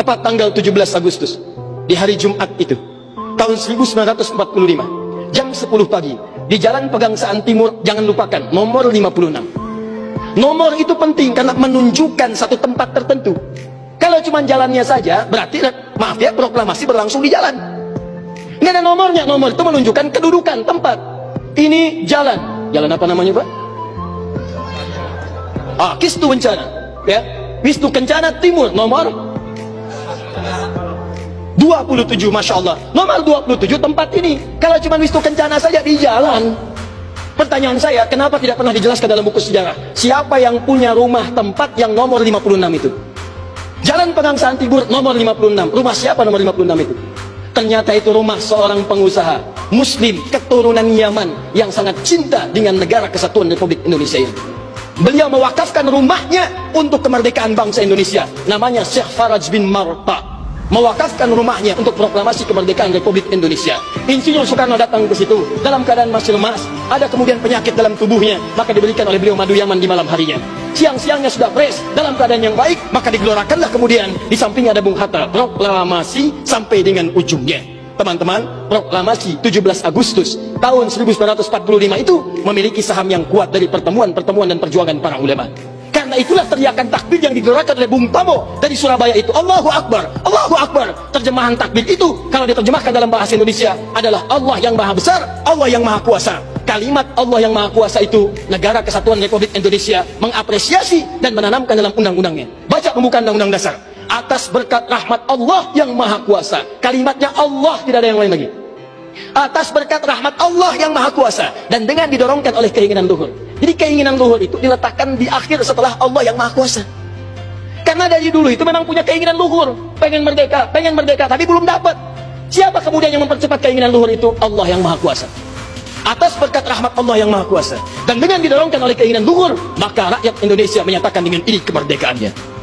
tepat tanggal 17 Agustus, di hari Jumat itu, tahun 1945, jam 10 pagi, di Jalan Pegangsaan Timur. Jangan lupakan, nomor 56. Nomor itu penting karena menunjukkan satu tempat tertentu. Kalau cuma jalannya saja, berarti, maaf ya, proklamasi berlangsung di jalan. Nggak ada nomornya. Nomor itu menunjukkan kedudukan tempat. Ini jalan. Jalan apa namanya, Pak? Kistu Kencana, ya. Kistu Kencana Timur, nomor 27, Masya Allah. Nomor 27 tempat ini. Kalau cuma Kistu Kencana saja di jalan. Pertanyaan saya, kenapa tidak pernah dijelaskan dalam buku sejarah? Siapa yang punya rumah tempat yang nomor 56 itu? Jalan Pegangsaan Timur, nomor 56. Rumah siapa nomor 56 itu? Ternyata itu rumah seorang pengusaha Muslim keturunan Yaman yang sangat cinta dengan negara kesatuan Republik Indonesia ini. Beliau mewakafkan rumahnya untuk kemerdekaan bangsa Indonesia. Namanya Syekh Faraj bin Marta. Mewakafkan rumahnya untuk proklamasi kemerdekaan Republik Indonesia. Insinyur Soekarno datang ke situ dalam keadaan masih lemas, ada kemudian penyakit dalam tubuhnya, maka diberikan oleh beliau madu Yaman di malam harinya. Siang-siangnya sudah fresh, dalam keadaan yang baik, maka digelorakanlah kemudian di sampingnya ada Bung Hatta, proklamasi sampai dengan ujungnya. Teman-teman, proklamasi 17 Agustus tahun 1945 itu memiliki saham yang kuat dari pertemuan-pertemuan dan perjuangan para ulama. Karena itulah teriakan takbir yang digelorakan oleh Bung Tomo dari Surabaya itu, Allahu Akbar, Allahu Akbar. Terjemahan takbir itu kalau diterjemahkan dalam bahasa Indonesia adalah Allah yang maha besar, Allah yang maha kuasa. Kalimat Allah yang maha kuasa itu Negara Kesatuan Republik Indonesia mengapresiasi dan menanamkan dalam undang-undangnya. Baca pembukaan Undang-Undang Dasar. Atas berkat rahmat Allah yang maha kuasa. Kalimatnya Allah, tidak ada yang lain lagi. Atas berkat rahmat Allah yang maha kuasa, dan dengan didorongkan oleh keinginan luhur. Jadi keinginan luhur itu diletakkan di akhir setelah Allah yang maha kuasa. Karena dari dulu itu memang punya keinginan luhur, pengen merdeka, tapi belum dapat. Siapa kemudian yang mempercepat keinginan luhur itu? Allah yang maha kuasa. Atas berkat rahmat Allah yang maha kuasa, dan dengan didorongkan oleh keinginan luhur, maka rakyat Indonesia menyatakan dengan ini kemerdekaannya.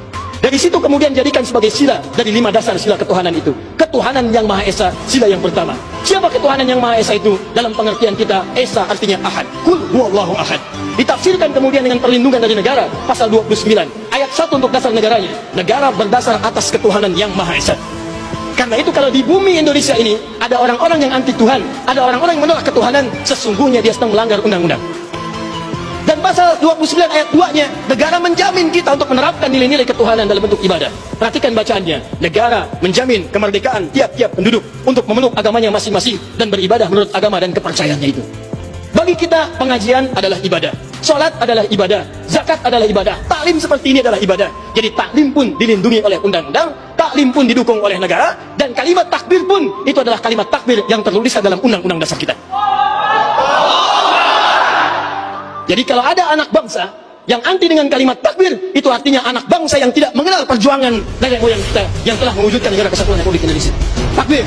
Dari situ kemudian jadikan sebagai sila dari 5 dasar sila ketuhanan itu. Ketuhanan yang Maha Esa, sila yang pertama. Siapa ketuhanan yang Maha Esa itu? Dalam pengertian kita, Esa artinya Ahad. Kul huwallahu ahad. Ditafsirkan kemudian dengan perlindungan dari negara, pasal 29 ayat 1 untuk dasar negaranya. Negara berdasar atas ketuhanan yang Maha Esa. Karena itu kalau di bumi Indonesia ini ada orang-orang yang anti Tuhan, ada orang-orang yang menolak ketuhanan, sesungguhnya dia sedang melanggar undang-undang. Dan pasal 29 ayat 2-nya, negara menjamin kita untuk menerapkan nilai-nilai ketuhanan dalam bentuk ibadah. Perhatikan bacaannya. Negara menjamin kemerdekaan tiap-tiap penduduk untuk memeluk agamanya masing-masing dan beribadah menurut agama dan kepercayaannya itu. Bagi kita, pengajian adalah ibadah, sholat adalah ibadah, zakat adalah ibadah, taklim seperti ini adalah ibadah. Jadi taklim pun dilindungi oleh undang-undang, taklim pun didukung oleh negara, dan kalimat takbir pun itu adalah kalimat takbir yang tertulis dalam undang-undang dasar kita. Jadi kalau ada anak bangsa yang anti dengan kalimat takbir, itu artinya anak bangsa yang tidak mengenal perjuangan nenek moyang kita yang telah mewujudkan negara kesatuan Republik Indonesia. Takbir.